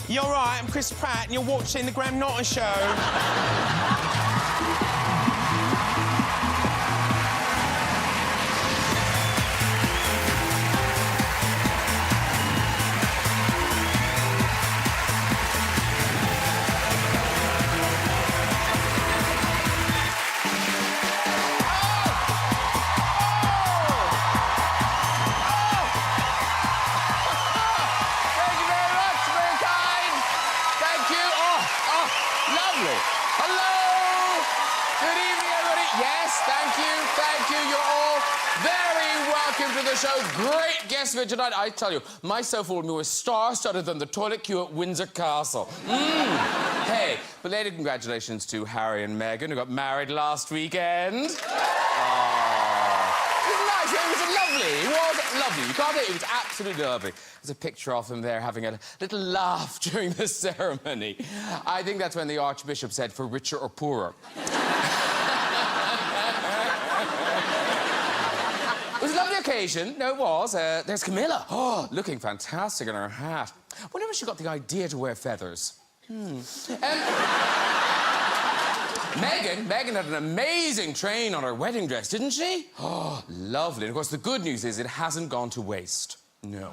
You're right, I'm Chris Pratt, and you're watching the Graham Norton Show. Show. Great guest for tonight. I tell you, my sofa will be more star-studded than the toilet queue at Windsor Castle. Hey, belated congratulations to Harry and Meghan, who got married last weekend. It was nice. It was lovely. It was lovely. You can't say it was absolutely lovely. There's a picture of them there having a little laugh during the ceremony. I think that's when the Archbishop said, for richer or poorer. It was a lovely occasion. No, it was. There's Camilla. Oh, looking fantastic in her hat. Wonder where she got the idea to wear feathers. Megan had an amazing train on her wedding dress, didn't she? Oh, lovely. And, of course, the good news is it hasn't gone to waste. No.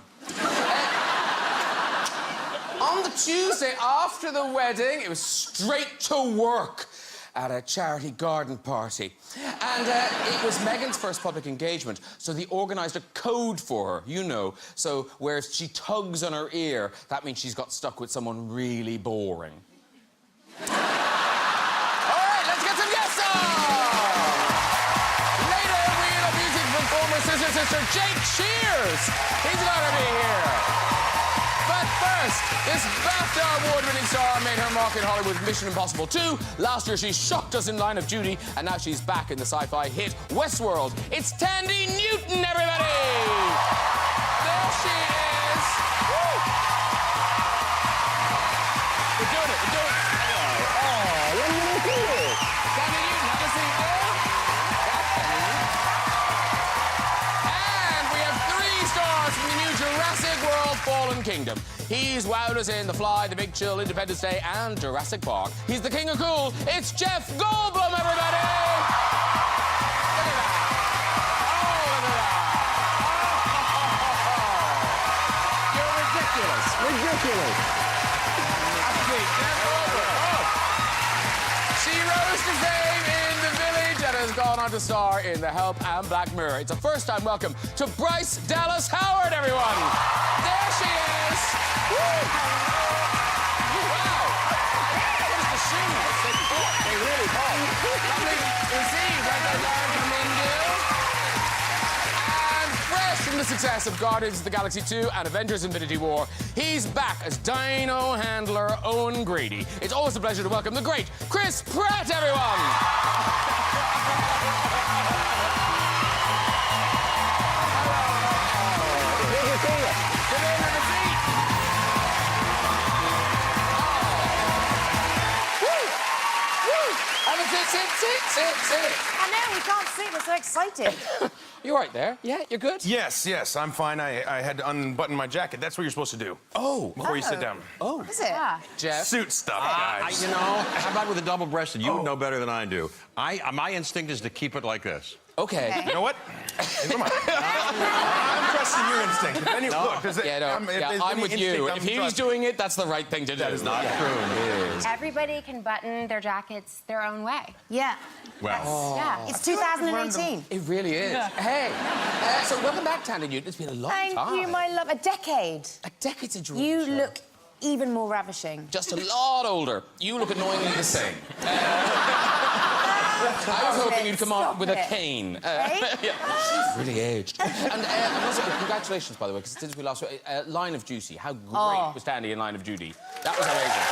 On the Tuesday after the wedding, it was straight to work at a charity garden party. And it was Meghan's first public engagement, so they organised a code for her, you know. So, where she tugs on her ear, that means she's got stuck with someone really boring. All right, let's get some guests on! Later, we'll have music from former sister Jake Shears. He's gonna be here. But first, this BAFTA award-winning star made her mark in Hollywood with Mission Impossible 2. Last year, she shocked us in Line of Duty, and now she's back in the sci-fi hit Westworld. It's Thandie Newston, everybody! There she is! Woo! We're doing it, we're doing it. Oh, what are you doing? Thandie Newston, have a seat there. And we have 3 stars from the new Jurassic World Fallen Kingdom. He's wowed us in The Fly, The Big Chill, Independence Day, and Jurassic Park. He's the king of cool. It's Jeff Goldblum, everybody! Look at that. Oh, look at that. You're ridiculous. Ridiculous. That's sweet. Jeff Goldblum. Oh. She rose to fame in The Village and has gone on to star in The Help and Black Mirror. It's a first-time welcome to Bryce Dallas Howard, everyone. There she is. Woo! Wow! What is the shoes? They really pop. Lovely to see. And fresh from the success of Guardians of the Galaxy 2 and Avengers Infinity War, he's back as Dino handler Owen Grady. It's always a pleasure to welcome the great Chris Pratt, everyone! Sit. I know, we can't sit, we're so excited. You all right there? Yeah, you're good? Yes, I'm fine. I had to unbutton my jacket. That's what you're supposed to do. Oh. Before you sit down. Oh. Is it? Jeff? Suit stuff, guys. You know, how about with a double-breasted? You would know better than I do. My instinct is to keep it like this. Okay. You know what? Come on. I'm trusting your instinct. If any, look, I'm with you. If he's doing it, that's the right thing to do. That is not true. Everybody can button their jackets their own way. Yeah. Well, Yeah. It's 2018. It really is. Yeah. Hey, so welcome back, Thandie Newston. It's been a long time. Thank you, my love. A decade. A decade's a dream. You look even more ravishing. Just a lot older. You look annoyingly the same. I was hoping you'd come on with a cane. Yeah. Really aged. And also, congratulations, by the way, because since we last Line of Duty, how great was Thandie in Line of Duty? That was amazing.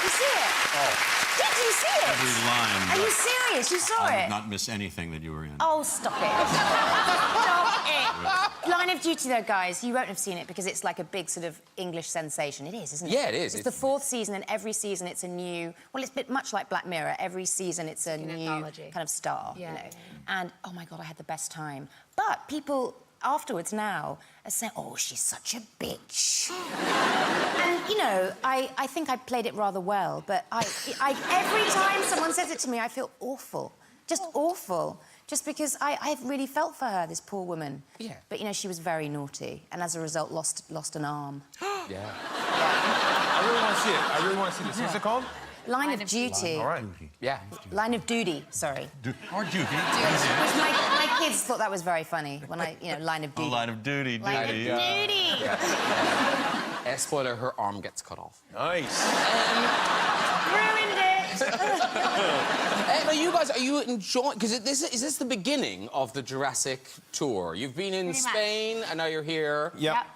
You see it? Oh. Did you see it? Every line. Are you serious? You saw I it? did not miss anything that you were in. Oh, stop it. Stop it. Line of Duty, though, guys, you won't have seen it because it's like a big sort of English sensation. It is, isn't it? Yeah, it is. It's the 4th season, and every season it's a new... Well, it's a bit much like Black Mirror. Every season it's a new anthology. kind of star, Yeah. you know. And, oh, my God, I had the best time. But people... afterwards now are saying, oh, she's such a bitch. And, you know, I think I played it rather well, but every time someone says it to me, I feel awful. Just awful. Just because I've really felt for her, this poor woman. Yeah. But, you know, she was very naughty, and as a result, lost an arm. Yeah. I really want to see it. I really want to see this. What's it called? Line of Duty. All right. Yeah. Line of Duty, sorry. Or duty. Which my kids thought that was very funny when Line of Duty. Line of duty, Line of duty. Duty. Spoiler, her arm gets cut off. Nice. Ruined it. Now, you guys, are you enjoying... Because is this the beginning of the Jurassic tour? You've been in Spain, and now you're here. Yep.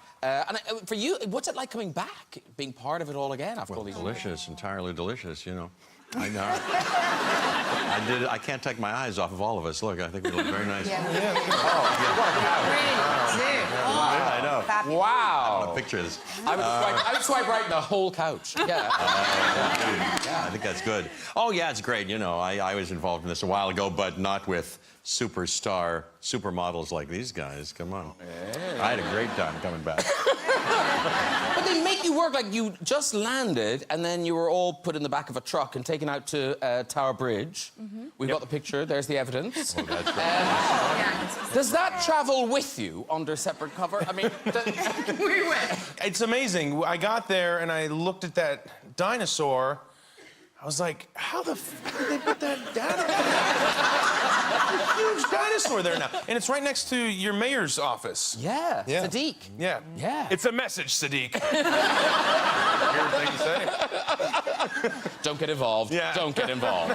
For you, what's it like coming back, being part of it all again after all these years? Delicious, entirely delicious, you know. I know. I can't take my eyes off of all of us. Look, I think we look very nice. Yeah. I know. Wow. Pictures. I would swipe right in the whole couch. Yeah. Yeah, I think that's good. Oh, yeah, it's great. You know, I was involved in this a while ago, but not with supermodels like these guys. Come on. Yeah. I had a great time coming back. But they make you work like you just landed and then you were all put in the back of a truck and taken out to Tower Bridge. We've got the picture. There's the evidence. Oh, that's great. Does that travel with you under separate cover? I mean, We went. It's amazing. I got there and I looked at that dinosaur. I was like, how the f did they put that down? There's a huge dinosaur there now. And it's right next to your mayor's office. yeah, Sadiq. Yeah. Yeah. It's a message, Sadiq. Weird thing to say. Don't get involved. Yeah. Don't get involved.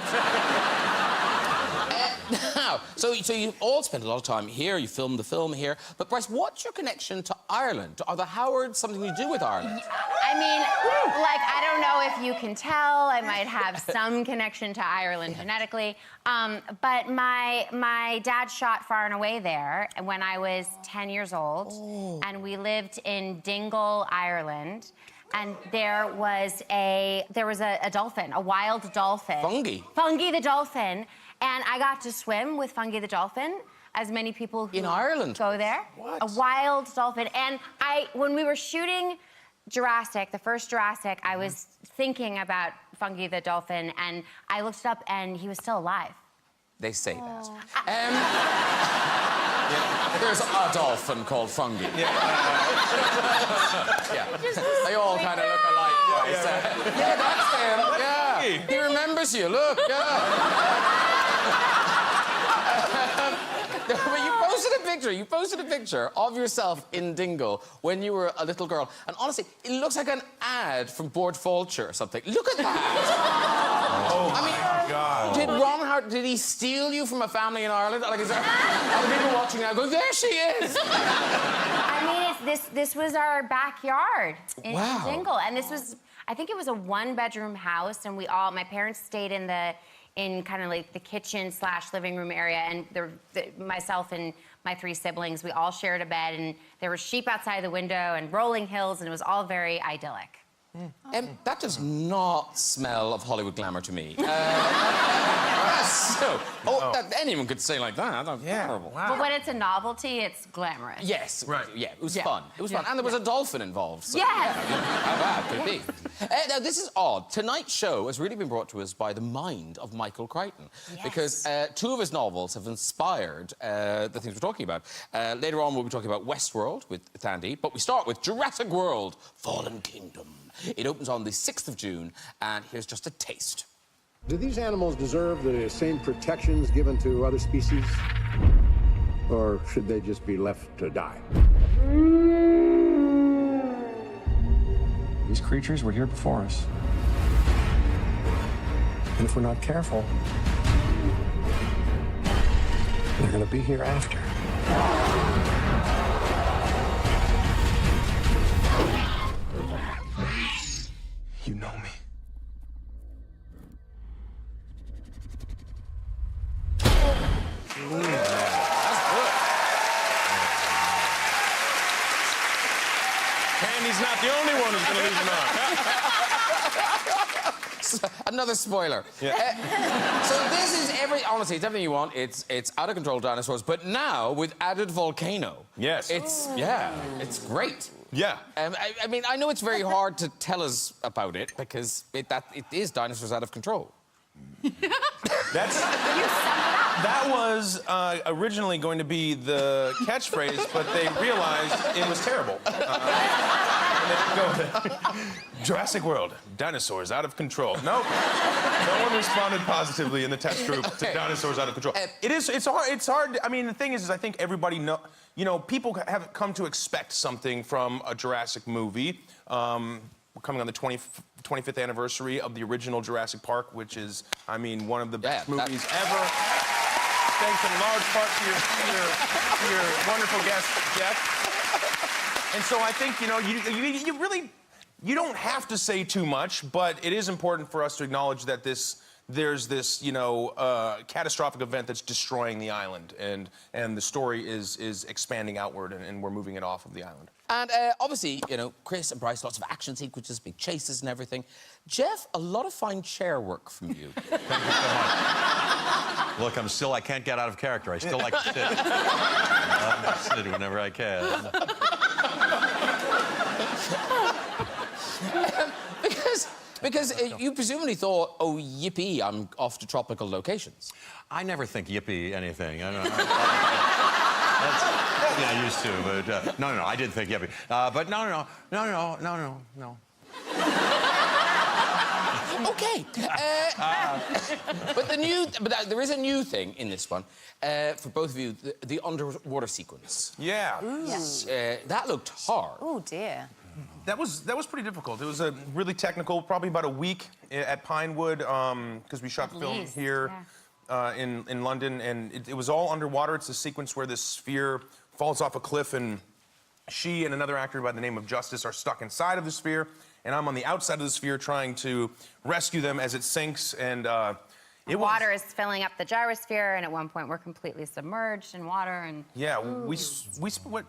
Now, so you all spend a lot of time here, you filmed the film here, but Bryce, what's your connection to Ireland? Are the Howards something to do with Ireland? I mean, like, I don't know if you can tell. I might have some connection to Ireland genetically. But my dad shot Far and Away there when I was 10 years old. Oh. And we lived in Dingle, Ireland. And there was a dolphin, a wild dolphin. Fungi. Fungi the dolphin. And I got to swim with Fungi the dolphin, as many people who in Ireland go there. What? A wild dolphin. And when we were shooting Jurassic, the first Jurassic, I was thinking about Fungi the dolphin, and I looked it up, and he was still alive. They say that. There's a dolphin called Fungi. Yeah. They all kind of look alike. Yeah, that's him. Yeah. He remembers you. Look. Yeah. But you posted a picture of yourself in Dingle when you were a little girl, and honestly, it looks like an ad from Board Fulcher or something. Look at that! Oh my God! Did Ron Howard, did he steal you from a family in Ireland? Like, is there other people watching now going, there she is? I mean, this was our backyard in Dingle, and this was, I think it was a one-bedroom house, and my parents stayed in kind of like the kitchen / living room area, and myself and my 3 siblings, we all shared a bed, and there were sheep outside the window and rolling hills, and it was all very idyllic. That does not smell of Hollywood glamour to me. Anyone could say like that. That's terrible. Wow. But when it's a novelty, it's glamorous. Yes. Right. Yeah, it was fun. It was fun. And there was a dolphin involved. So, Yes. How bad could it be? Now, this is odd. Tonight's show has really been brought to us by the mind of Michael Crichton. Yes. Because 2 of his novels have inspired the things we're talking about. Later on, we'll be talking about Westworld with Thandie. But we start with Jurassic World, Fallen Kingdom. It opens on the 6th of June, and here's just a taste. Do these animals deserve the same protections given to other species? Or should they just be left to die? These creatures were here before us. And if we're not careful, they're gonna be here after. You know me. Thandie's not the only one who's gonna leave him out. Another spoiler. Yeah. So this is honestly, it's everything you want. It's out of control dinosaurs, but now with added volcano. Yes. It's great. Yeah. I mean, I know it's very hard to tell us about it because it is dinosaurs out of control. That was originally going to be the catchphrase, but they realized it was terrible. And they didn't go with it. Jurassic World, dinosaurs out of control. Nope. No one responded positively in the test group to dinosaurs out of control. It's hard. I mean, the thing is I think everybody people have come to expect something from a Jurassic movie. We're coming on the 25th anniversary of the original Jurassic Park, which is, I mean, one of the best movies ever. Thanks in large part to your wonderful guest, Jeff. And so I think, you don't have to say too much, but it is important for us to acknowledge that there's this, catastrophic event that's destroying the island, and the story is expanding outward, and we're moving it off of the island. And obviously, Chris and Bryce, lots of action sequences, big chases and everything. Jeff, a lot of fine chair work from you. Thank you so much. Look, I can't get out of character. I still like to sit. I sit whenever I can. Because you presumably thought, oh, yippee, I'm off to tropical locations. I never think yippee anything. I don't know. Yeah, I used to, but no, I did think yippee. But no. Okay. But there is a new thing in this one for both of you: the underwater sequence. Yeah. That looked hard. Oh dear. That was pretty difficult. It was a really technical, probably about a week at Pinewood, because we shot the film here in London, and it was all underwater. It's a sequence where this sphere falls off a cliff, and she and another actor by the name of Justice are stuck inside of the sphere, and I'm on the outside of the sphere trying to rescue them as it sinks, and water is filling up the gyrosphere, and at one point we're completely submerged in water, and... Yeah, we spent,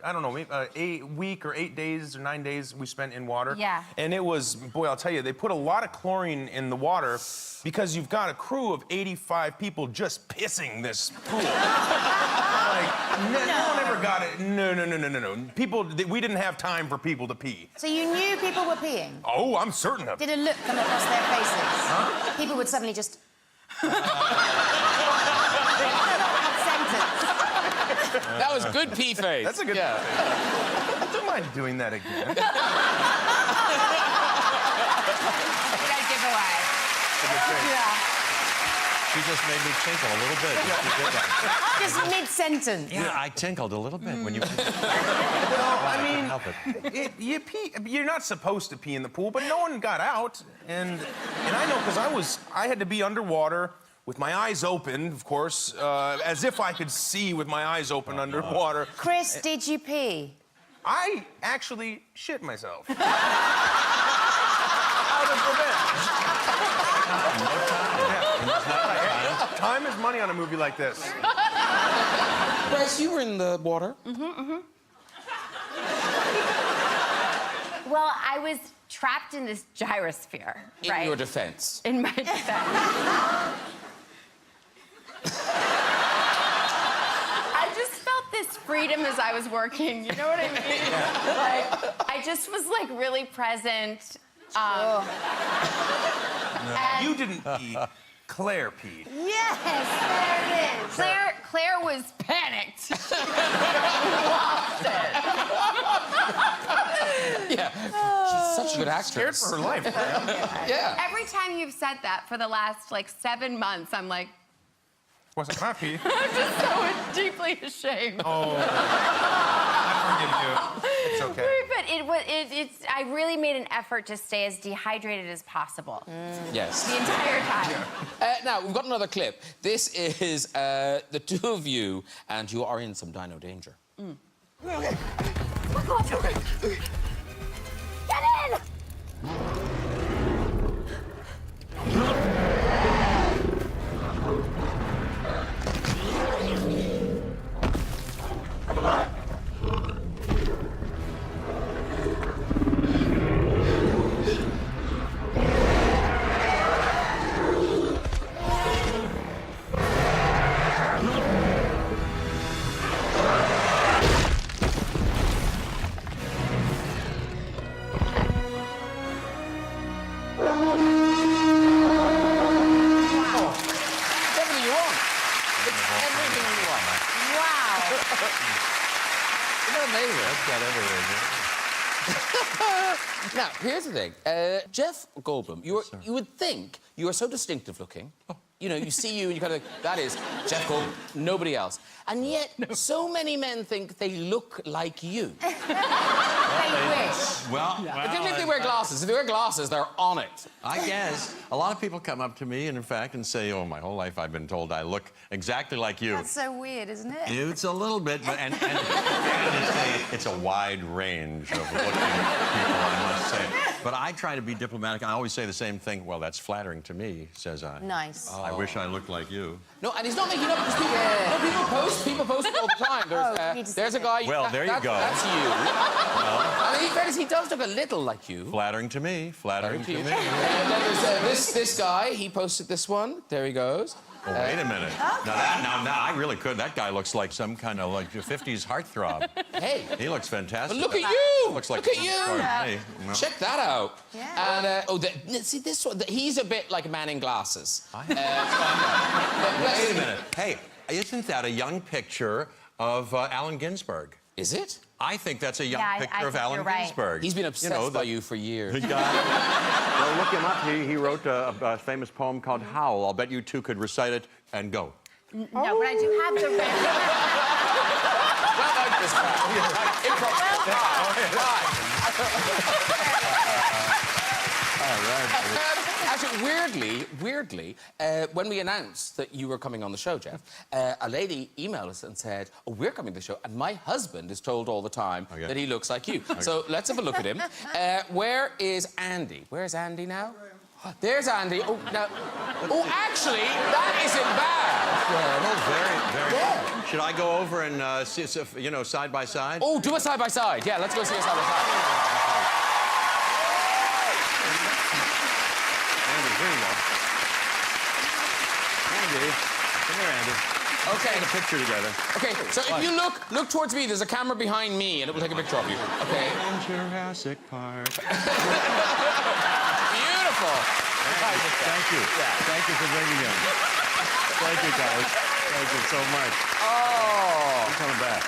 I don't know, maybe a week or 8 days or 9 days we spent in water. Yeah. And it was, boy, I'll tell you, they put a lot of chlorine in the water because you've got a crew of 85 people just pissing this pool. No one ever got it. No. We didn't have time for people to pee. So you knew people were peeing? Oh, I'm certain of it. Did a look come across their faces? Huh? People would suddenly just... That was good pee face. That's a good pee face. I don't mind doing that again. Good giveaway. She just made me tinkle a little bit. She did that. Just mid-sentence. Yeah, I tinkled a little bit when you... Well, I mean, help it. you pee. You're not supposed to pee in the pool, but no one got out, and I know because I had to be underwater with my eyes open, of course, as if I could see with my eyes open underwater. Chris, did you pee? I actually shit myself. Out of revenge. Time is money on a movie like this. Bryce, you were in the water. Well, I was trapped in this gyrosphere, right? In your defense. In my defense. I just felt this freedom as I was working, you know what I mean? Like, I just was, like, really present. You didn't pee. Claire peed. Yes, there it is. Claire was panicked. Lost it. Yeah, she's such a good actress. Scared for her life. Yeah. Every time you've said that for the last, 7 months, I'm like... Wasn't my pee. I'm just so deeply ashamed. Oh. I forgive you. It's okay. But I really made an effort to stay as dehydrated as possible. Yes. The entire time. Now, we've got another clip. This is the two of you, and you are in some dino danger. Okay. Get in! Now, here's the thing. Jeff Goldblum, you would think you are so distinctive looking. You know, you see you and you kind of think, that is Jeff Goldblum, nobody else. And yet, so many men think they look like you. They wish. Well, Particularly if they wear glasses. If they wear glasses, they're on it. I guess. A lot of people come up to me, and in fact, and say, oh, my whole life I've been told I look exactly like you. That's so weird, isn't it? It's a little bit, but it's a wide range of looking people, I must say. But I try to be diplomatic. I always say the same thing. Well, that's flattering to me, says I. Nice. I wish I looked like you. No, and he's not making up because people post it all the time. There's a guy... Well, there you go. That's you. Well, I mean, in fairness, he does look a little like you. flattering to me. Flattering to me. And then there's this guy. He posted this one. There he goes. Oh, wait a minute. Now, I really could. That guy looks like some kind of like 50s heartthrob. Hey. He looks fantastic. Look at you. Looks like Look at you. Hey, well. Check that out. Yeah. And see this one. He's a bit like a man in glasses. Wait a minute. Hey, isn't that a young picture of Allen Ginsberg? Is it? I think that's a young Yeah, I picture of think Allen you're right. Ginsberg. He's been obsessed by you for years. The guy. Well, look him up. He wrote a famous poem called Howl. I'll bet you two could recite it and go. No, but I do have the red. Well done, Chris Pratt. Actually, weirdly, when we announced that you were coming on the show, Jeff, a lady emailed us and said, oh, we're coming to the show, and my husband is told all the time that he looks like you. So let's have a look at him. Where is Andy? Where's Andy now? There's Andy. Oh, now... Oh, actually, that isn't bad. Very. Should I go over and see, you know, side by side? Oh, do a side-by-side. Yeah, let's go see a side-by-side. Andy, here you go. Andy. Come here, Andy. Okay. Let's take a picture together. Okay, so if you look towards me, there's a camera behind me, and it will take a picture of you. Okay. In Jurassic Park. Beautiful. Thank you. Thank you for bringing him. Thank you, guys. Thank you so much. Oh. I'm coming back.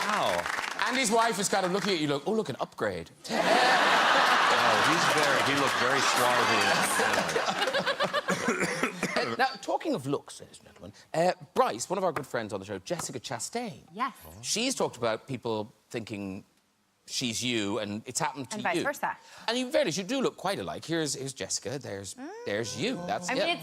Wow. Andy's wife is kind of looking at you, like, oh, look, an upgrade. Oh, he looked very suave. Now, talking of looks, ladies and gentlemen, Bryce, one of our good friends on the show, Jessica Chastain. Yes. She's talked about people thinking she's you, and it's happened to you. And vice versa. And in fairness, you do look quite alike. Here's Jessica. There's you. That's I mean,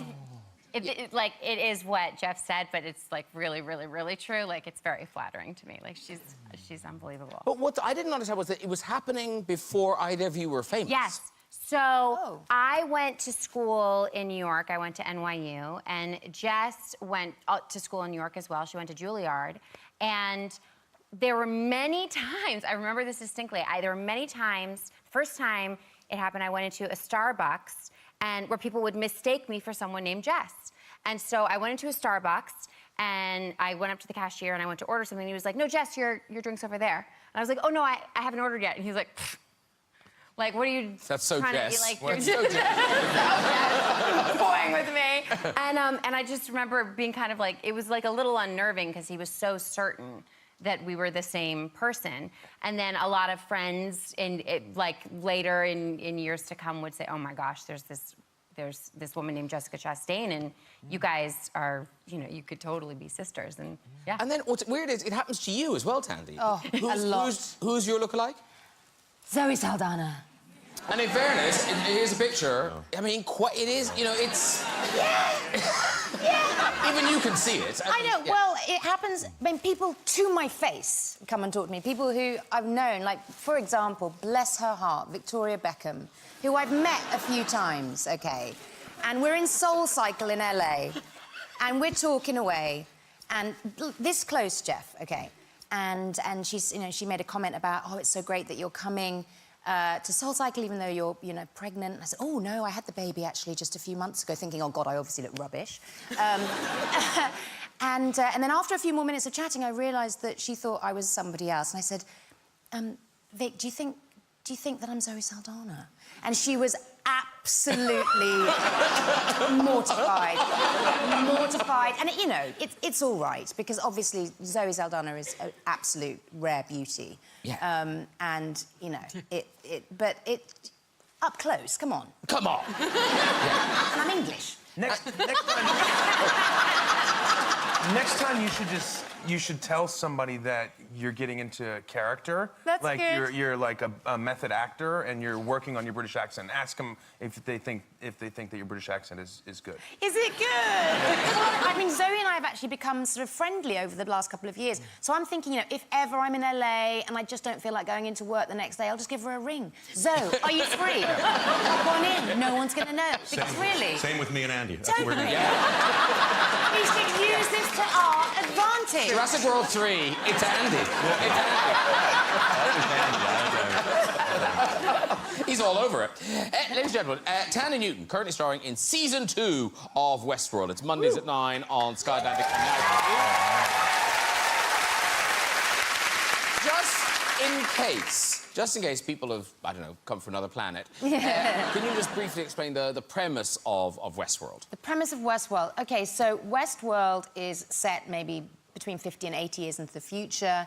it is what Jeff said, but it's like really, really, really true. Like, it's very flattering to me. Like, she's unbelievable. But what I didn't understand was that it was happening before either of you were famous. Yes. So I went to school in New York. I went to NYU, and Jess went to school in New York as well. She went to Juilliard, and there were many times, I remember this distinctly, there were many times, first time it happened, I went into a Starbucks and where people would mistake me for someone named Jess. And so I went into a Starbucks and I went up to the cashier and I went to order something and he was like, no, Jess, your drink's over there. And I was like, oh no, I haven't ordered yet. And he's like, pfft. Like, what are you That's so trying Jess. to be like? Well, You're so Jess. toying with me. And I just remember being kind of like, it was like a little unnerving because he was so certain that we were the same person. And then a lot of friends later in years to come would say, oh my gosh, there's this woman named Jessica Chastain, and you guys are, you could totally be sisters, and yeah. And then what's weird is it happens to you as well, Thandie. Oh, a lot. Who's your lookalike? Zoe Saldana. And in fairness, here's a picture. I mean, it is, it's... Yeah. Even you can see it. I know. Yeah. Well, it happens when people to my face come and talk to me. People who I've known, like, for example, bless her heart, Victoria Beckham, who I've met a few times, okay? And we're in Soul Cycle in LA, and we're talking away, and this close, Jeff, okay? And she's, she made a comment about, oh, it's so great that you're coming to Soul Cycle, even though you're, pregnant. And I said, oh, no, I had the baby, actually, just a few months ago, thinking, oh, God, I obviously look rubbish. And then after a few more minutes of chatting, I realised that she thought I was somebody else. And I said, Vic, do you think that I'm Zoe Saldana? And she was absolutely mortified. Mortified. And, you know, it's all right, because obviously Zoe Saldana is an absolute rare beauty. Yeah. And, you know, but up close, come on. Come on. And I'm English. Next time you should tell somebody that you're getting into character. That's like good. you're like a method actor and you're working on your British accent. Ask them if they think that your British accent is good. Is it good? Well, I mean, Zoe and I have actually become sort of friendly over the last couple of years. So I'm thinking, you know, if ever I'm in LA and I just don't feel like going into work the next day, I'll just give her a ring. Zoe, are you free? Hop on in. No one's going to know. Because really... Same with me and Andy. That's what we're Totally. doing. We should use this to our advantage. Jurassic World 3, it's Andy. It's Andy. He's all over it. Ladies and gentlemen, Thandie Newton, currently starring in season 2 of Westworld. It's Mondays at 9 on Sky Atlantic. Just in case people have, I don't know, come from another planet, can you just briefly explain the premise of Westworld? The premise of Westworld. OK, so Westworld is set maybe between 50 and 80 years into the future,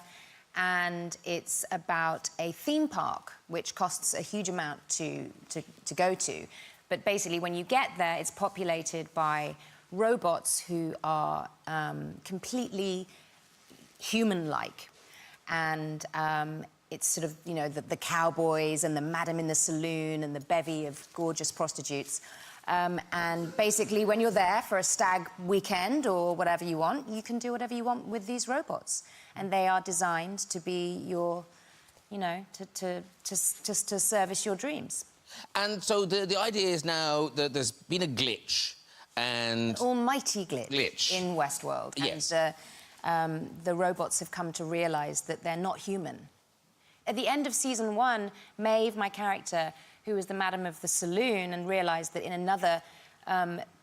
and it's about a theme park, which costs a huge amount to go to. But basically, when you get there, it's populated by robots who are completely human-like. And it's sort of, you know, the cowboys and the madam in the saloon and the bevy of gorgeous prostitutes. And basically, when you're there for a stag weekend or whatever you want, you can do whatever you want with these robots. And they are designed to be your, you know, to service your dreams. And so the idea is now that there's been a glitch, and... Almighty glitch. In Westworld. Yes. And the robots have come to realise that they're not human. At the end of season 1, Maeve, my character, who was the madam of the saloon, and realised that in another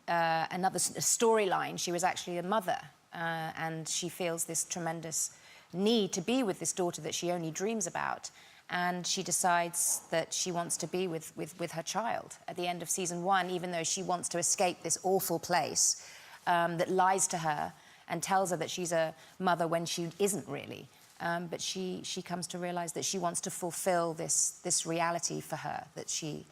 storyline, she was actually a mother, and she feels this tremendous need to be with this daughter that she only dreams about, and she decides that she wants to be with her child at the end of season 1, even though she wants to escape this awful place that lies to her and tells her that she's a mother when she isn't really. But she comes to realise that she wants to fulfil this reality for her, that she,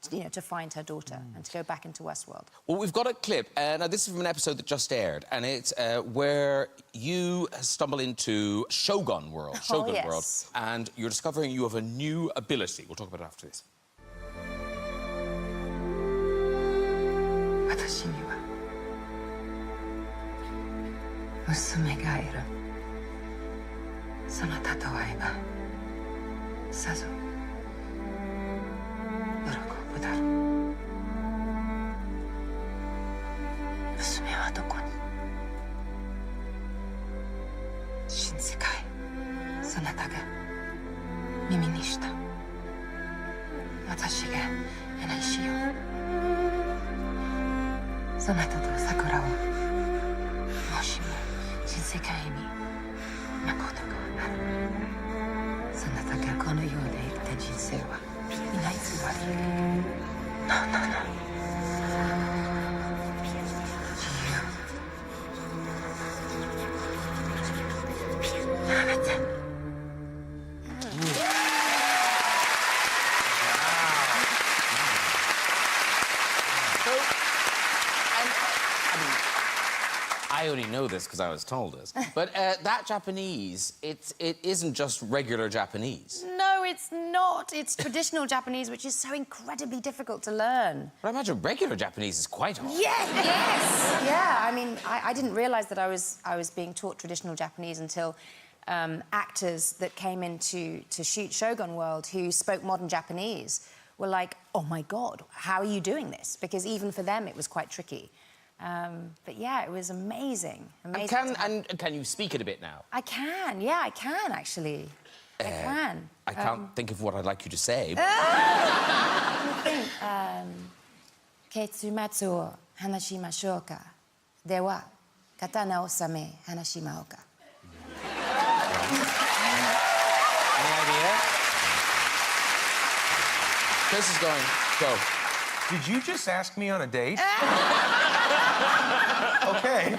you know, to find her daughter and to go back into Westworld. Well, we've got a clip. Now, this is from an episode that just aired, and it's where you stumble into Shogun World. Shogun yes. World. And you're discovering you have a new ability. We'll talk about it after this. 私には娘がいる。その例えばさぞ喜ぶだろう。娘はどこに？新世界そなたが耳にした。私が話しよう。そなたと桜をもしも新世界にまことがある。そなたがこの世で生きた人生は皆偽り。No, no, no. 自由。やめて。I only know this because I was told this. But that Japanese, it isn't just regular Japanese. No, it's not. It's traditional Japanese, which is so incredibly difficult to learn. But I imagine regular Japanese is quite hard. Yes, yes. Yeah, I mean, I didn't realise that I was being taught traditional Japanese until actors that came in to shoot Shogun World who spoke modern Japanese were like, oh my God, how are you doing this? Because even for them, it was quite tricky. But yeah, it was amazing. Amazing. And can you speak it a bit now? I can, yeah, I can actually. I can. I can't think of what I'd like you to say. Let me think. Ketsumatsu o hanashimashou ka. Dewa, katana o same hanashimao ka. Any idea? Chris is going, go. Did you just ask me on a date? Okay. No.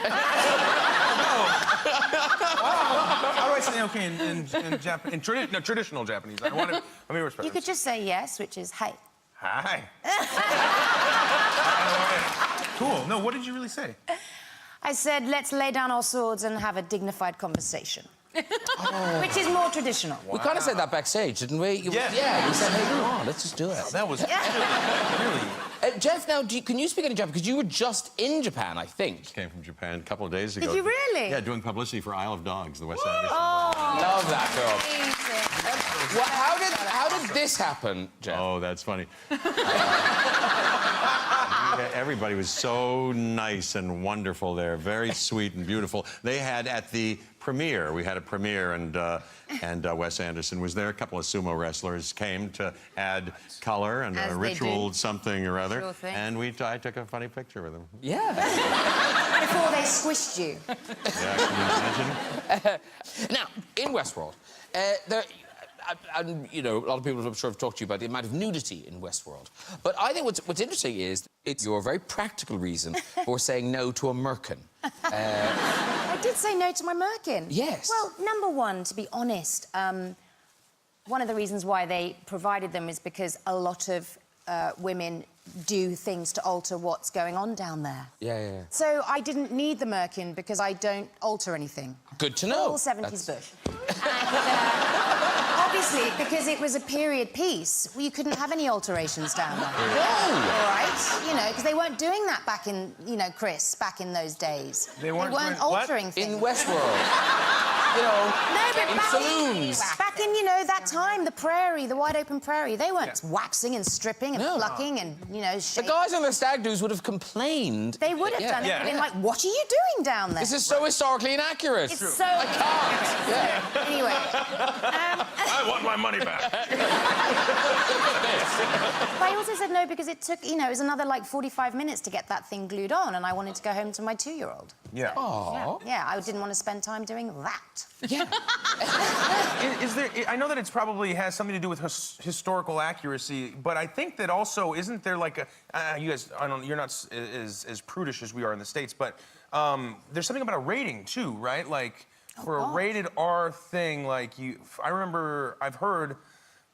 How do I say okay in traditional Japanese? I want to. Let me respect. You could just say yes, which is hey. Hi. Cool. No, what did you really say? I said, let's lay down our swords and have a dignified conversation. Which is more traditional. We kind of said that backstage, didn't we? Yeah, we said, hey, come on, let's just do it. That was really... Jeff, now, can you speak any Japanese? Because you were just in Japan, I think. Came from Japan a couple of days ago. Did you really? Yeah, doing publicity for Isle of Dogs, the Wes Anderson. Oh, love that girl. Well, how did this happen, Jeff? Oh, that's funny. Everybody was so nice and wonderful there, very sweet and beautiful. They had at the premiere, we had a premiere, and Wes Anderson was there. A couple of sumo wrestlers came to add color and a ritual something or other. Sure thing. And I took a funny picture with them. Yeah. before they squished you. Yeah, can you imagine? Now, in Westworld, and you know, a lot of people I'm sure have talked to you about the amount of nudity in Westworld. But I think what's interesting is it's your very practical reason for saying no to a merkin. I did say no to my merkin. Yes. Well, number one, to be honest, one of the reasons why they provided them is because a lot of women do things to alter what's going on down there. Yeah. So I didn't need the merkin because I don't alter anything. Good to know. All 70s bush. And obviously, because it was a period piece, you couldn't have any alterations down there. No! All right? You know, because they weren't doing that back in, you know, Chris, back in those days. They weren't doing altering what? things. In Westworld. You know, No, but in saloons. back in, you know, that time, the prairie, the wide open prairie, they weren't waxing and stripping and plucking and, you know, The shaking. guys on the stag do's would have complained. They would have done it and been like, what are you doing down there? This is so historically inaccurate. It's so... I can't. Yeah. Anyway. I want my money back. But I also said no because it took, you know, it was another, like, 45 minutes to get that thing glued on, and I wanted to go home to my 2-year-old. Yeah. Aww. Yeah, I didn't want to spend time doing that. Yeah. Is there? I know that it's probably has something to do with historical accuracy, but I think that also isn't there like a you guys? I don't. You're not as prudish as we are in the States, but there's something about a rating too, right? Like for a rated R thing, like I remember I've heard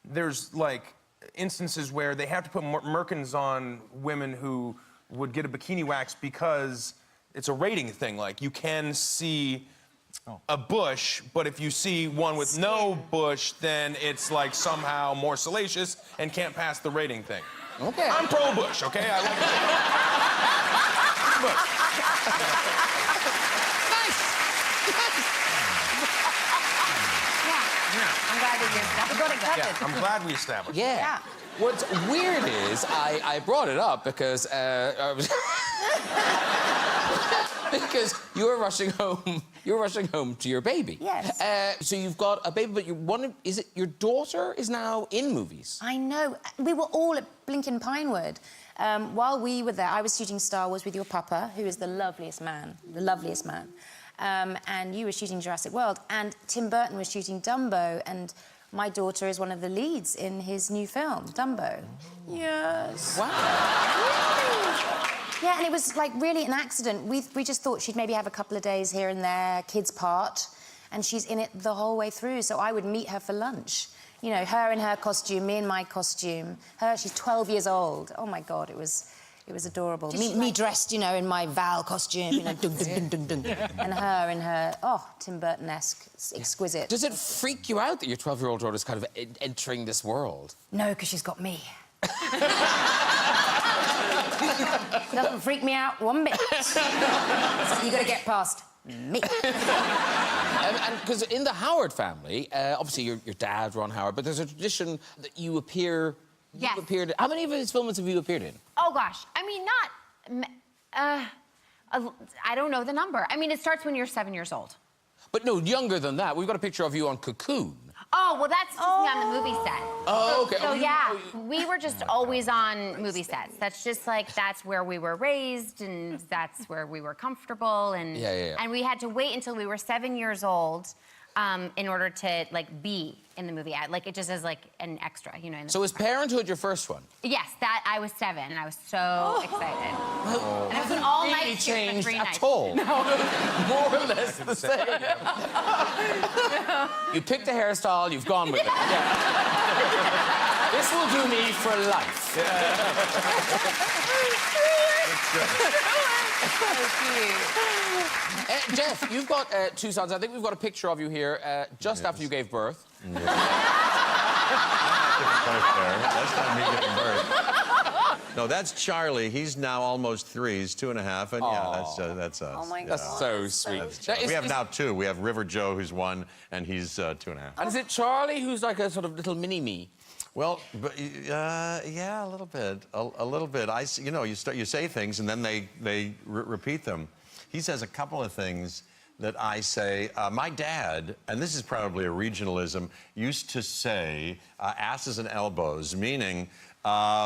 there's like instances where they have to put merkins on women who would get a bikini wax because it's a rating thing. Like you can see a bush, but if you see one with no bush, then it's like somehow more salacious and can't pass the rating thing. Okay. I'm pro-bush, okay? I like bush. I'm glad that we got it covered. I'm glad we established. Yeah. What's weird is I brought it up because I was because you were rushing home. You were rushing home to your baby. Yes. So you've got a baby, but is it your daughter is now in movies? I know. We were all at Blinkin' Pinewood. While we were there, I was shooting Star Wars with your papa, who is the loveliest man. And you were shooting Jurassic World, and Tim Burton was shooting Dumbo, and my daughter is one of the leads in his new film, Dumbo. Yes. Wow. Yeah, and it was, like, really an accident. We just thought she'd maybe have a couple of days here and there, kids' part, and she's in it the whole way through, so I would meet her for lunch. You know, her in her costume, me in my costume. She's 12 years old. Oh, my God, it was adorable. Me dressed, you know, in my Val costume, you know, dun, dun, dun, dun, dun. And her in her, Tim Burton-esque, exquisite. Does it freak you out that your 12-year-old daughter is kind of entering this world? No, because she's got me. Doesn't freak me out one bit. You got to get past me. And because in the Howard family, obviously your dad, Ron Howard, but there's a tradition that you appear... Yes. You've appeared... How many of his films have you appeared in? Oh, gosh. I mean, I don't know the number. I mean, it starts when you're 7 years old. But no, younger than that. We've got a picture of you on Cocoon. Oh, well, that's just me on the movie set. Oh, okay. So, yeah, we were just always on movie sets. That's just, like, that's where we were raised, and that's where we were comfortable. And, Yeah. And we had to wait until we were 7 years old in order to like be in the movie. Like it just as like an extra, you know. In the So was Parenthood your first one? Yes, that I was 7 and I was so excited. And it was an all-night Really shoot for changed 3 nights. at all. No, more or less the same. You picked a hairstyle, you've gone with it. Yeah. This will do me for life. Jeff, you've got 2 sons. I think we've got a picture of you here just after you gave birth. That's not me giving birth. No, that's Charlie. He's now almost 3. He's 2.5, and yeah, that's us. Oh my Yeah. God. That's so sweet. We have now 2. We have River Joe, who's 1, and he's 2.5. And is it Charlie who's like a sort of little mini-me? Well, but, yeah, a little bit, a little bit. You know, you say things, and then they repeat them. He says a couple of things that I say. My dad, and this is probably a regionalism, used to say asses and elbows, meaning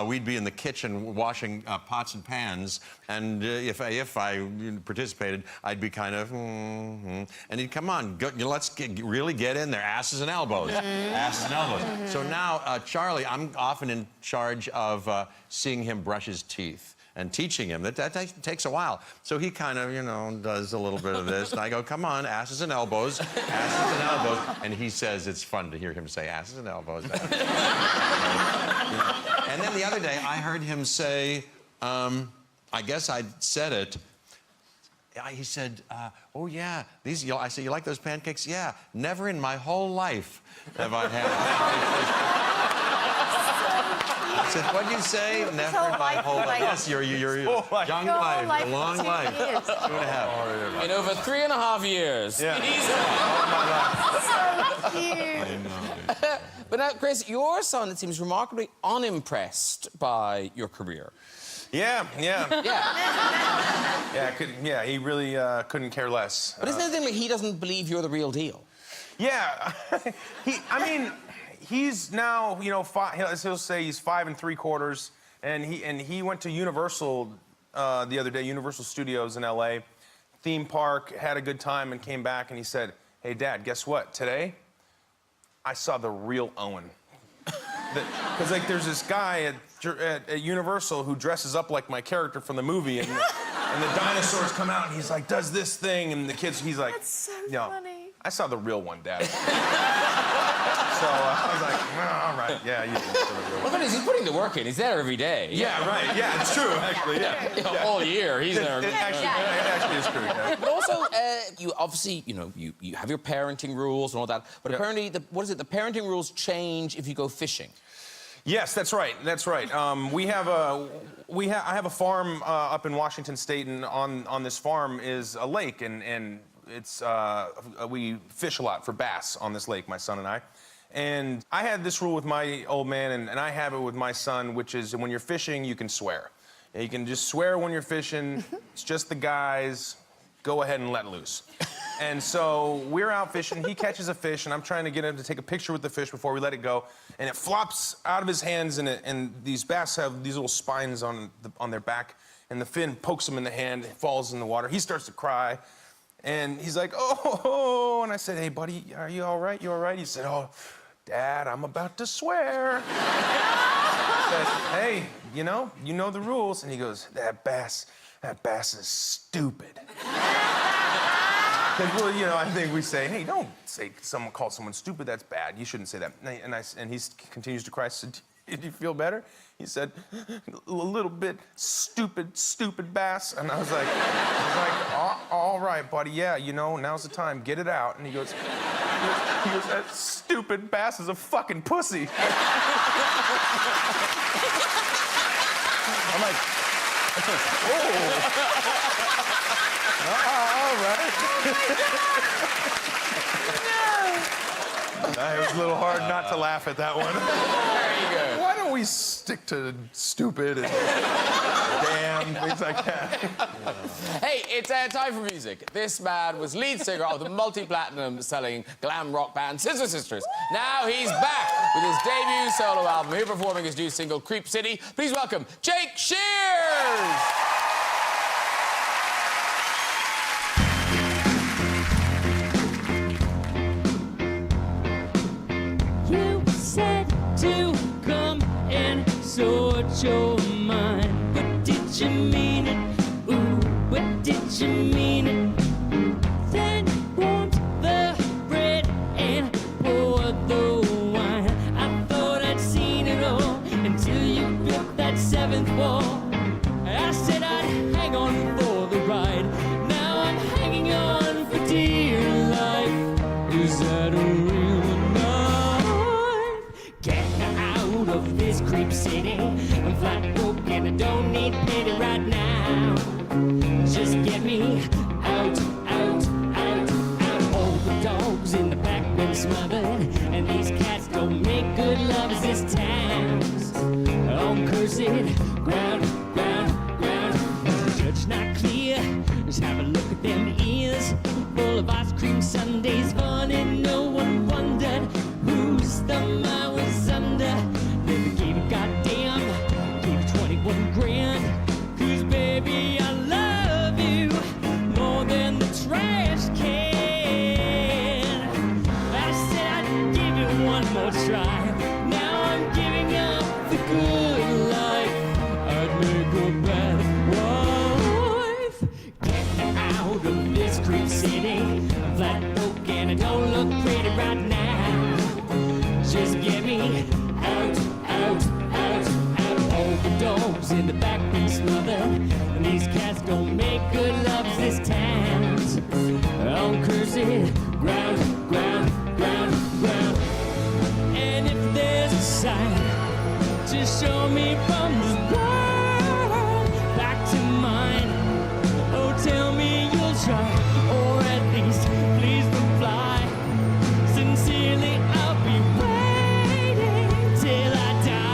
we'd be in the kitchen washing pots and pans, and if I participated, I'd be kind of, and he'd come on, let's really get in there, asses and elbows, asses and elbows. So now, Charlie, I'm often in charge of seeing him brush his teeth and teaching him. That takes a while. So he kind of, you know, does a little bit of this, and I go, come on, asses and elbows, asses and elbows, and he says it's fun to hear him say asses and elbows. And then the other day, I heard him say, I guess I said it. He said, oh, yeah, I said, you like those pancakes? Yeah, never in my whole life have I had pancakes. I said, what'd you say? Never in my whole life. Yes, your young life, a long life. 2.5. In over 3.5 years. Yeah. So cute. I know. But now, Chris, your son, it seems, remarkably unimpressed by your career. Yeah. Yeah. He really couldn't care less. But isn't it the thing like he doesn't believe you're the real deal? Yeah, he's now, you know, he'll say he's 5 3/4, and he went to Universal the other day, Universal Studios in LA, theme park, had a good time, and came back, and he said, hey, Dad, guess what? Today, I saw the real Owen. Because, like, there's this guy at Universal who dresses up like my character from the movie, and the dinosaurs come out, and he's like, does this thing, and the kids, he's like, That's so "No, funny. I saw the real one, Dad." So I was like, well, all right, yeah, you did see the real one. Well, but he's putting the work in. He's there every day. Yeah, right, yeah, it's true, actually, yeah. All year, he's there. It actually is true, yeah. But also, you obviously, you know, you have your parenting rules and all that. But apparently, the parenting rules change if you go fishing. Yes, that's right. That's right. I have a farm up in Washington State, and on this farm is a lake, and it's we fish a lot for bass on this lake, my son and I. And I had this rule with my old man, and I have it with my son, which is when you're fishing, you can swear. You can just swear when you're fishing. It's just the guys. Go ahead and let loose. And so we're out fishing. He catches a fish, and I'm trying to get him to take a picture with the fish before we let it go. And it flops out of his hands, and these bass have these little spines on their back. And the fin pokes him in the hand, it falls in the water. He starts to cry. And he's like, oh. And I said, hey, buddy, are you all right? You all right? He said, oh, Dad, I'm about to swear. I said, hey, you know the rules. And he goes, that bass is stupid. Because, well, you know, I think we say, hey, don't say call someone stupid, that's bad. You shouldn't say that. And he continues to cry. I said, did you feel better? He said, a little bit stupid bass. And I was like, all right, buddy, yeah, you know, now's the time, get it out. And he goes, that stupid bass is a fucking pussy. I'm like, oh. All right. It was a little hard not to laugh at that one. Very good. Why don't we stick to stupid and damn, things like that? Hey, it's time for music. This man was lead singer of the multi-platinum selling glam rock band Scissor Sisters. Now he's back with his debut solo album. Here performing his new single, Creep City. Please welcome Jake Shears! and sort your mind. But did you mean it? Ooh, but did you mean it? Then want the bread and pour the wine. I thought I'd seen it all until you built that seventh wall. I said I'd hang on for the ride. Now I'm hanging on for dear life. Is that a real knife? Get out of this creep city. I'm flat broke and I don't need pity right now. Just get me out, out, out, out. All the dogs in the back been smothered, and these cats don't make good lovers. This town's on cursed ground, ground, ground. Judge not clear. Just have a look at them ears, full of ice cream sundaes. Funny, no one wondered whose thumb I was under. Never gave a goddamn. Gave 21 grand. 'Cause baby, I love you more than the trash can. I said I'd give it one more try. Now I'm giving up the good life. I'd make a bad wife. Get out of this creep city. I'm flat broke and I don't look pretty right now. Just get me out, out, out, out. All the dogs in the back been smothered, and these cats don't make good loves. This town's on cursed ground, ground, ground, ground. And if there's a sign to show me from this world back to mine, oh, tell me you'll try, or at least please reply. Sincerely, I'll be waiting till I die.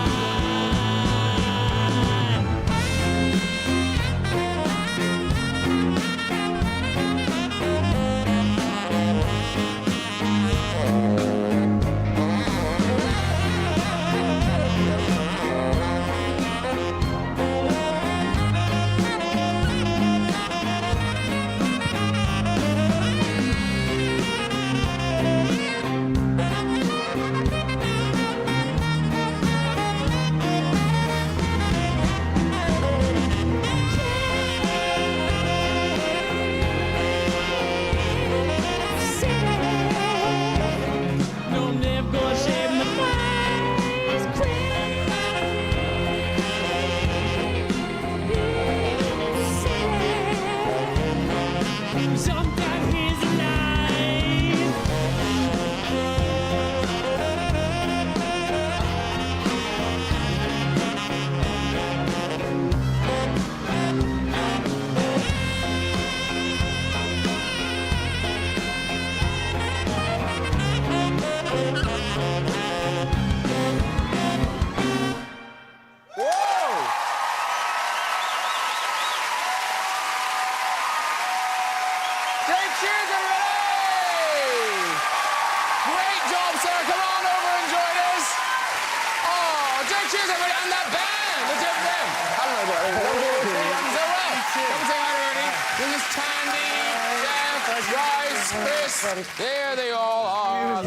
No, I'm never gonna shave my face cream. Sometimes here's a life. Jake Shears, everybody! Great job, sir. Come on over and join us. Oh, Jake Shears, everybody, and that band. Let's hear from them. I don't know what it is. So well. Come say hi to everybody. This is Thandie, Jeff, Bryce, Chris. There they all are.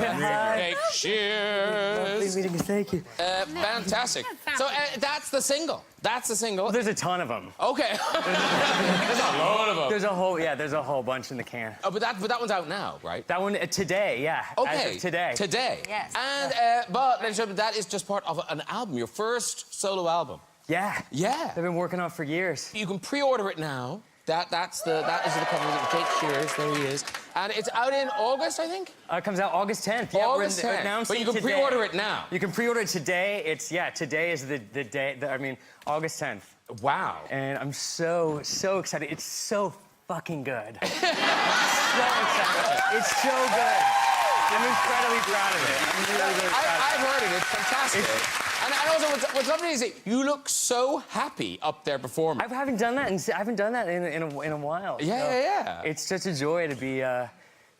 Jake Shears. Meeting you, thank you. Fantastic. So that's the single. That's the single. There's a ton of them. Okay. There's a load of them. There's a whole bunch in the can. Oh, but that one's out now, right? That one today, yeah. Okay. As of today. Today. Yes. And but ladies and gentlemen, that is just part of an album, your first solo album. Yeah. Yeah. They've been working on it for years. You can pre-order it now. That is the cover of Jake Shears. There he is. And it's out in August, I think. It comes out August 10th. Yeah, August we're 10th. announcing But you can today. pre-order it now. You can pre-order it today. Today is the day. August 10th. Wow. And I'm so excited. It's so fucking good. So excited. It's so good. I'm incredibly proud of it. I'm really proud of it. I've heard it. It's fantastic. And also, what's lovely is that you look so happy up there performing. I haven't done that in a while. Yeah, so yeah. It's such a joy to be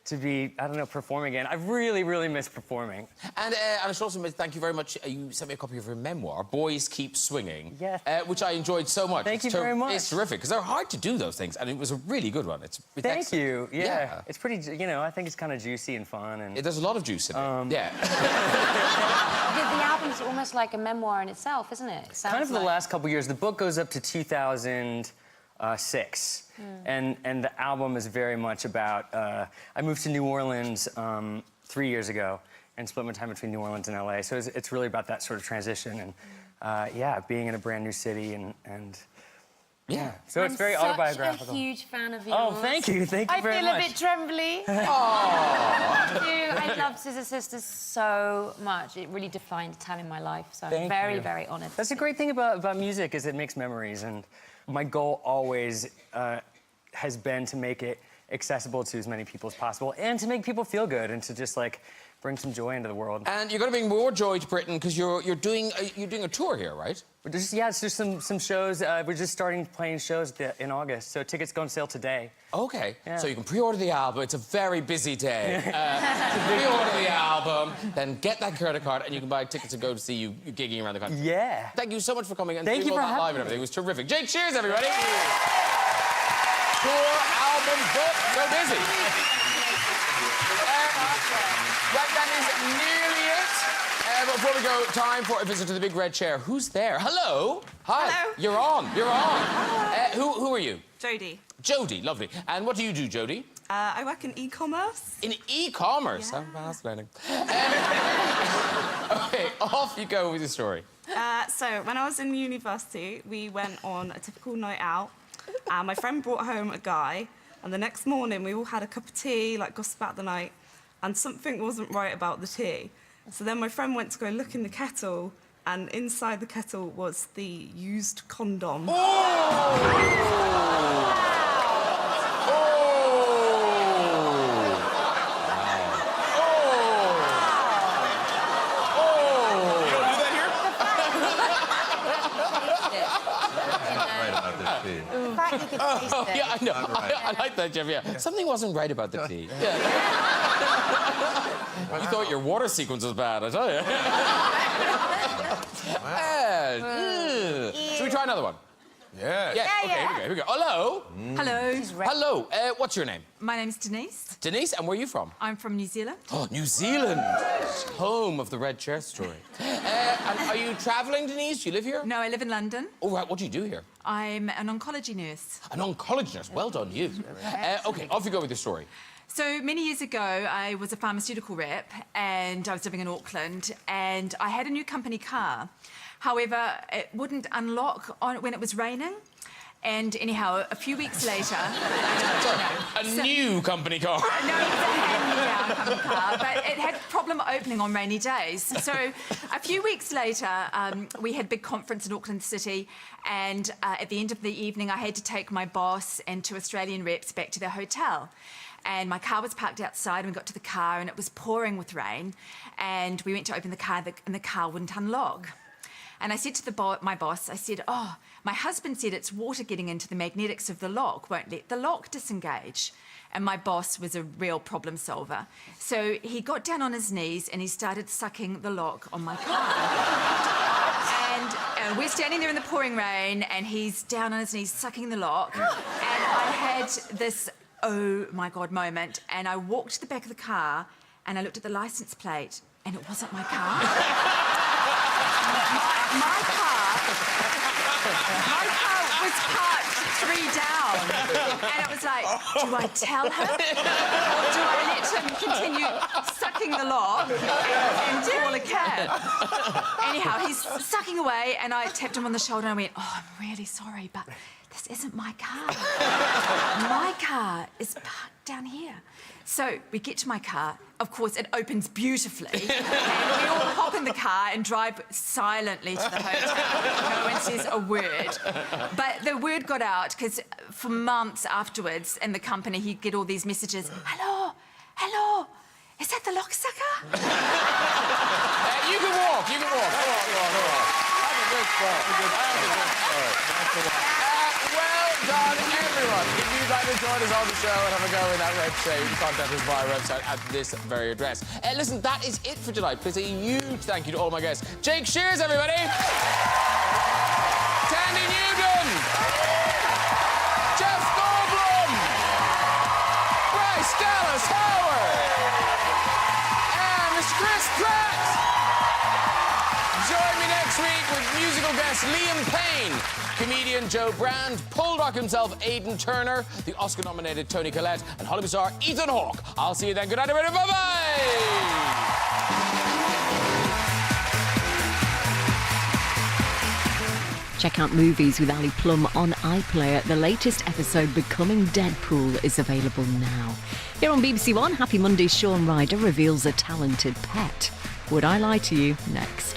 to be, I don't know, performing again. I really, really miss performing. And I should also thank you very much. You sent me a copy of your memoir, Boys Keep Swinging, Yes. which I enjoyed so much. Thank you very much. It's terrific, because they're hard to do, those things, and it was a really good one. It's Thank excellent. you. Yeah. It's pretty, you know, I think it's kind of juicy and fun. And There's a lot of juice in it. Yeah. The album's almost like a memoir in itself, isn't it? It sounds kind of for the like... last couple years. The book goes up to 2006. And the album is very much about, I moved to New Orleans 3 years ago and split my time between New Orleans and LA. So it's really about that sort of transition and, yeah, being in a brand new city and yeah. So it's very autobiographical. I'm such a huge fan of yours. Oh, thank you. Thank you very much. I feel a bit trembly. Oh. I love Scissor Sisters so much. It really defined a time in my life. So I'm Thank very, you. very honoured. That's a great thing about music is it makes memories. And my goal always has been to make it accessible to as many people as possible and to make people feel good and to just, like, bring some joy into the world. And you're going to bring more joy to Britain because you're doing a tour here, right? It's just some shows. We're just starting playing shows in August, so tickets go on sale today. Okay, Yeah. so you can pre-order the album. It's a very busy day. Pre-order the album, then get that credit card, and you can buy tickets and go to see you gigging around the country. Yeah. Thank you so much for coming and Thank doing you all for that live having and everything. me. It was terrific. Jake Shears, everybody. Tour, album, book, so busy. Right, that is nearly it. Before we go, time for a visit to the big red chair. Who's there? Hello. Hi. Hello. You're on. You're on. Who are you? Jodie. Jodie, lovely. And what do you do, Jodie? I work in e-commerce. In e-commerce? Yeah. I'm fascinating. Okay, off you go with your story. So when I was in university, we went on a typical night out, and my friend brought home a guy, and the next morning we all had a cup of tea, like gossip about the night, and something wasn't right about the tea. So then my friend went to go look in the kettle, and inside the kettle was the used condom. The fact you could taste it. Yeah, I know. I like that, Jeff, yeah. Something wasn't right about the tea. Yeah. You thought your water sequence was bad, I tell you. Should we try another one? Yeah. Yeah, okay, here we go. Hello. Hello. Hello. What's your name? My name's Denise. Denise, and where are you from? I'm from New Zealand. Oh, New Zealand. Home of the red chair story. And are you travelling, Denise? Do you live here? No, I live in London. Oh, right. What do you do here? I'm an oncology nurse. An oncology nurse. Well done, you. Okay, off you go with your story. So many years ago, I was a pharmaceutical rep, and I was living in Auckland, and I had a new company car. However, it wouldn't unlock when it was raining. And anyhow, a few weeks later... new company car. No, it was a hand-me-down company car, but it had a problem opening on rainy days. So a few weeks later, we had a big conference in Auckland City, and at the end of the evening, I had to take my boss and 2 Australian reps back to their hotel. And my car was parked outside, and we got to the car, and it was pouring with rain. And we went to open the car, and the car wouldn't unlock. And I said to my boss, I said, oh, my husband said it's water getting into the magnetics of the lock, won't let the lock disengage. And my boss was a real problem solver. So he got down on his knees and he started sucking the lock on my car. And we're standing there in the pouring rain and he's down on his knees sucking the lock. And I had this, oh my God, moment. And I walked to the back of the car and I looked at the license plate and it wasn't my car. My car was parked 3 down. And it was like, do I tell him? Or do I let him continue sucking the lock and call a cab? Anyhow, he's sucking away and I tapped him on the shoulder and I went, oh, I'm really sorry, but this isn't my car. My car is parked down here. So we get to my car. Of course, it opens beautifully. And we all hop in the car and drive silently to the hotel. No one says a word. But the word got out because for months afterwards in the company, he'd get all these messages. Hello, hello, is that the lock sucker? You can walk, you can walk. Come on. Have a good spot. Well done, everyone. If you'd like to join us on the show and have a go in that red shade, you can contact us via our website at this very address. Listen, that is it for tonight. Please, a huge thank you to all my guests. Jake Shears, everybody. Thandie Newston. Jeff Goldblum. Bryce Dallas Howard. And Mr. Chris Pratt. Join me next week with musical guest Liam Payne, comedian Joe Brand, Paul Rock himself Aidan Turner, the Oscar-nominated Tony Collette, and Hollywood star Ethan Hawke. I'll see you then. Good night, everybody. Bye-bye! Check out Movies with Ali Plum on iPlayer. The latest episode, Becoming Deadpool, is available now. Here on BBC One, Happy Mondays, Sean Ryder reveals a talented pet. Would I Lie to You? Next.